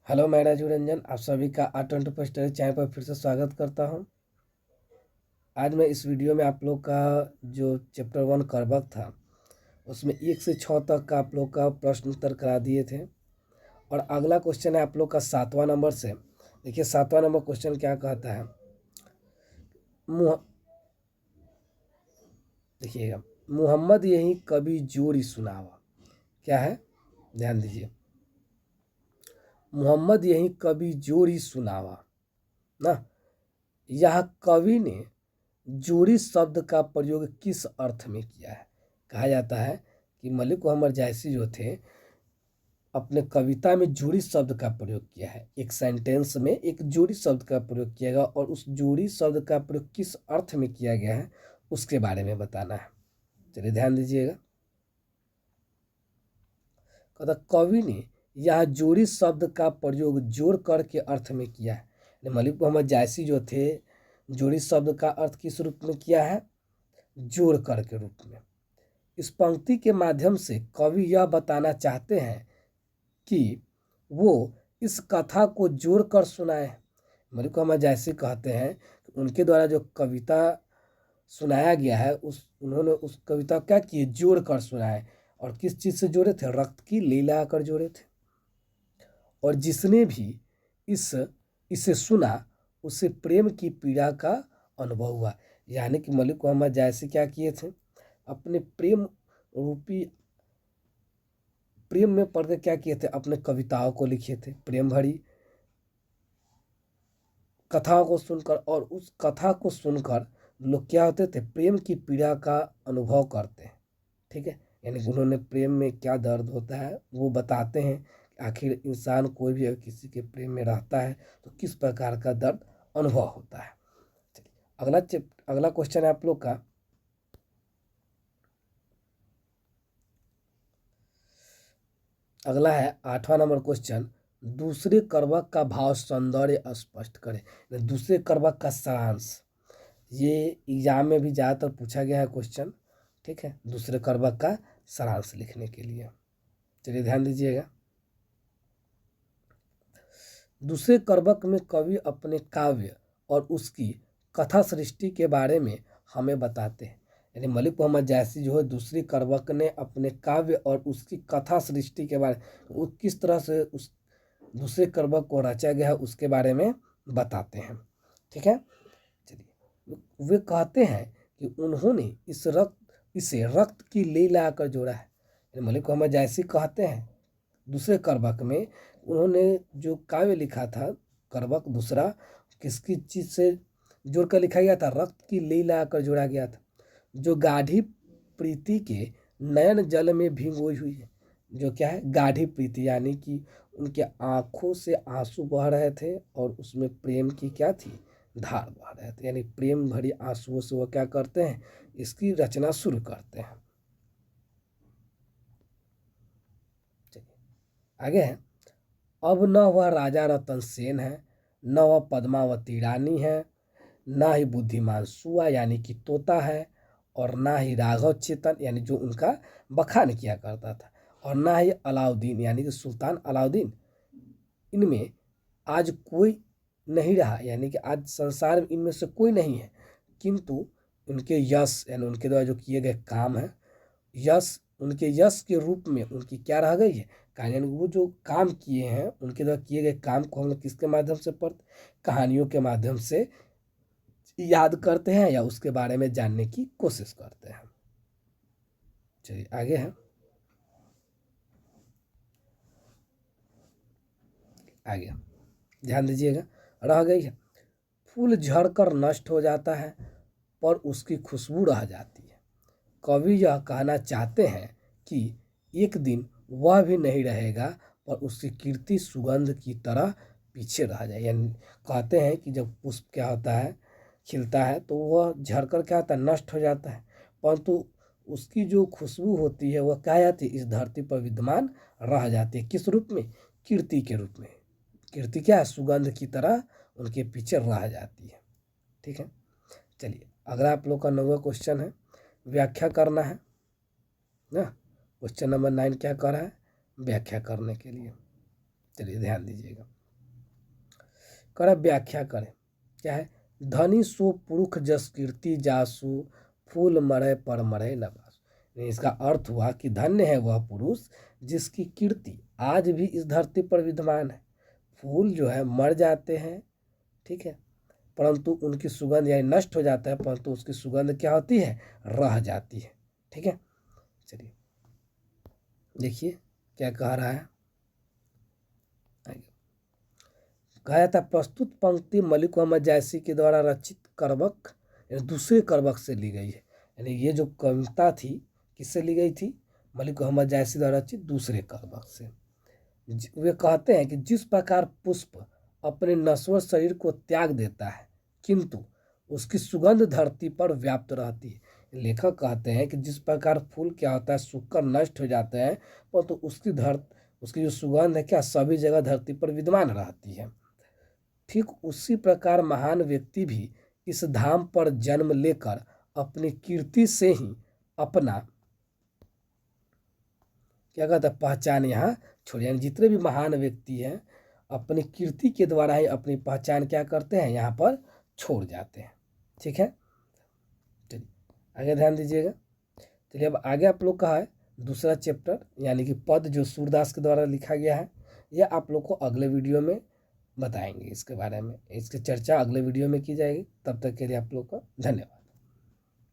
Hello, मैं राजू रंजन आप सभी का R20 स्टडी चैनल पर फिर से स्वागत करता हूं। आज मैं इस वीडियो में आप लोग का जो चैप्टर 1 कर्वक था उसमें 1 से 6 तक का आप लोग का प्रश्न उत्तर करा दिए थे। और अगला क्वेश्चन है आप लोग का 7वां नंबर से। देखिए 7वां नंबर क्वेश्चन क्या कहता है। देखिएगा, मोहम्मद यही कभी जोड़ी सुनावा। क्या है, ध्यान दीजिए। मोहम्मद यही कभी जोड़ी सुनावा ना। यह कवि ने जोड़ी शब्द का प्रयोग किस अर्थ में किया है। कहा जाता है कि मलिक मोहम्मद जायसी जो थे अपने कविता में जोड़ी शब्द का प्रयोग किया है। एक सेंटेंस में एक जोड़ी शब्द का प्रयोग किया गया और उस जोड़ी शब्द का प्रयोग किस अर्थ में किया गया है उसके बारे में बताना है। चलिए ध्यान दीजिएगा। कहता कवि ने यह जोड़ी शब्द का प्रयोग जोड़ कर के अर्थ में किया है। मलिक मोहम्मद जायसी जो थे जोड़ी शब्द का अर्थ किस रूप में किया है, जोड़ कर के रूप में। इस पंक्ति के माध्यम से कवि यह बताना चाहते हैं कि वो इस कथा को जोड़कर सुनाए। मलिक मोहम्मद जायसी कहते हैं कि उनके द्वारा जो कविता सुनाया गया है उन्होंने उस कविता क्या किए, जोड़ कर सुनाए। और किस चीज़ से जोड़े थे, रक्त की लीला आकर जोड़े थे। और जिसने भी इसे सुना उसे प्रेम की पीड़ा का अनुभव हुआ। यानी कि मलिक मोहम्मद जायसी क्या किए थे, अपने प्रेम में पढ़ के क्या किए थे, अपने कविताओं को लिखे थे प्रेम भरी कथाओं को सुनकर। और उस कथा को सुनकर लोग क्या होते थे, प्रेम की पीड़ा का अनुभव करते हैं। ठीक है, यानी कि उन्होंने प्रेम में क्या दर्द होता है वो बताते हैं। आखिर इंसान कोई भी अगर किसी के प्रेम में रहता है तो किस प्रकार का दर्द अनुभव होता है। अगला क्वेश्चन है आप लोग का। अगला है 8वां नंबर क्वेश्चन। दूसरे कर्वक का भाव सौंदर्य स्पष्ट करें। दूसरे कर्वक का सारांश, ये एग्जाम में भी ज़्यादातर पूछा गया है क्वेश्चन। ठीक है, दूसरे कर्वक का सारांश लिखने के लिए चलिए ध्यान दीजिएगा। दूसरे कर्वक में कवि अपने काव्य और उसकी कथा सृष्टि के बारे में हमें बताते हैं। यानी मलिक मोहम्मद जायसी जो है दूसरी कर्वक ने अपने काव्य और उसकी कथा सृष्टि के बारे में किस तरह से उस दूसरे कर्वक को रचा गया है उसके बारे में बताते हैं। ठीक है, चलिए वे कहते हैं कि उन्होंने इसे रक्त की लीला आकर जोड़ा है। मलिक मोहम्मद जायसी कहते हैं दूसरे कर्वक में उन्होंने जो काव्य लिखा था, कर्वक दूसरा किसकी चीज से जोड़कर लिखा गया था, रक्त की लीला आकर जोड़ा गया था, जो गाढ़ी प्रीति के नयन जल में भिगोई हुई है। जो क्या है, गाढ़ी प्रीति, यानी कि उनके आंखों से आंसू बह रहे थे और उसमें प्रेम की क्या थी, धार बह रहे थे। यानी प्रेम भरी आंसुओं से वो क्या करते हैं, इसकी रचना शुरू करते हैं। आगे है, अब न वह राजा रतन सेन है, न वह पद्मावती रानी है, ना ही बुद्धिमान सुआ यानी कि तोता है, और ना ही राघव चेतन यानी जो उनका बखान किया करता था, और ना ही अलाउद्दीन यानी कि सुल्तान अलाउद्दीन। इनमें आज कोई नहीं रहा, यानी कि आज संसार में इनमें से कोई नहीं है। किंतु उनके यश यानी उनके द्वारा जो किए गए काम है, यश उनके यश के रूप में उनकी क्या रह गई है, यानी वो जो काम किए हैं उनके द्वारा किए गए काम को हम लोग किसके माध्यम से पढ़ते, कहानियों के माध्यम से याद करते हैं या उसके बारे में जानने की कोशिश करते हैं। चलिए आगे है, आगे ध्यान दीजिएगा। रह गई है, फूल झड़कर नष्ट हो जाता है पर उसकी खुशबू रह जाती है। कवि यह कहना चाहते हैं कि एक दिन वह भी नहीं रहेगा पर उसकी कीर्ति सुगंध की तरह पीछे रह जाए। यानी कहते हैं कि जब पुष्प क्या होता है, खिलता है तो वह झड़कर क्या होता है, नष्ट हो जाता है, परंतु उसकी जो खुशबू होती है वह क्या जाती है, इस धरती पर विद्यमान रह जाती है। किस रूप में, कीर्ति के रूप में। कीर्ति क्या है, सुगंध की तरह उनके पीछे रह जाती है। ठीक है, चलिए अगला आप लोग का 9वां क्वेश्चन है, व्याख्या करना है ना। क्वेश्चन नंबर 9 क्या कर रहा है, व्याख्या करने के लिए। चलिए ध्यान दीजिएगा। कर व्याख्या करें। क्या है? धनी सो पुरुष जस कीर्ति जासु, फूल मरे पर मरे न बासु। इसका अर्थ हुआ कि धन्य है वह पुरुष जिसकी कीर्ति आज भी इस धरती पर विद्यमान है। फूल जो है मर जाते हैं, ठीक है, परंतु उनकी सुगंध यानी नष्ट हो जाता है, परंतु उसकी सुगंध क्या होती है? रह जाती है। ठीक है, चलिए देखिए क्या कह रहा है। कहा जाता है प्रस्तुत पंक्ति मलिक मोहम्मद जायसी के द्वारा रचित करबक दूसरे करबक से ली गई है। यानी ये जो कविता थी किससे ली गई थी? मलिक मोहम्मद जायसी द्वारा रचित दूसरे करबक से। वे कहते हैं कि जिस प्रकार पुष्प अपने नश्वर शरीर को त्याग देता है किंतु उसकी सुगंध धरती पर व्याप्त रहती है। लेखक कहते हैं कि जिस प्रकार फूल क्या होता है, सूखकर नष्ट हो जाते हैं, परंतु उसकी जो सुगंध है क्या सभी जगह धरती पर विद्यमान रहती है। ठीक उसी प्रकार महान व्यक्ति भी इस धाम पर जन्म लेकर अपनी कीर्ति से ही अपना क्या कहता है पहचान यहाँ छोड़े। यानी जितने भी महान व्यक्ति हैं अपनी कीर्ति के द्वारा ही अपनी पहचान क्या करते हैं? यहाँ पर छोड़ जाते हैं। ठीक है, चलिए आगे ध्यान दीजिएगा। चलिए अब आगे आप लोग का है दूसरा चैप्टर यानी कि पद जो सूरदास के द्वारा लिखा गया है, यह आप लोग को अगले वीडियो में बताएंगे। इसके बारे में इसकी चर्चा अगले वीडियो में की जाएगी। तब तक के लिए आप लोग का धन्यवाद।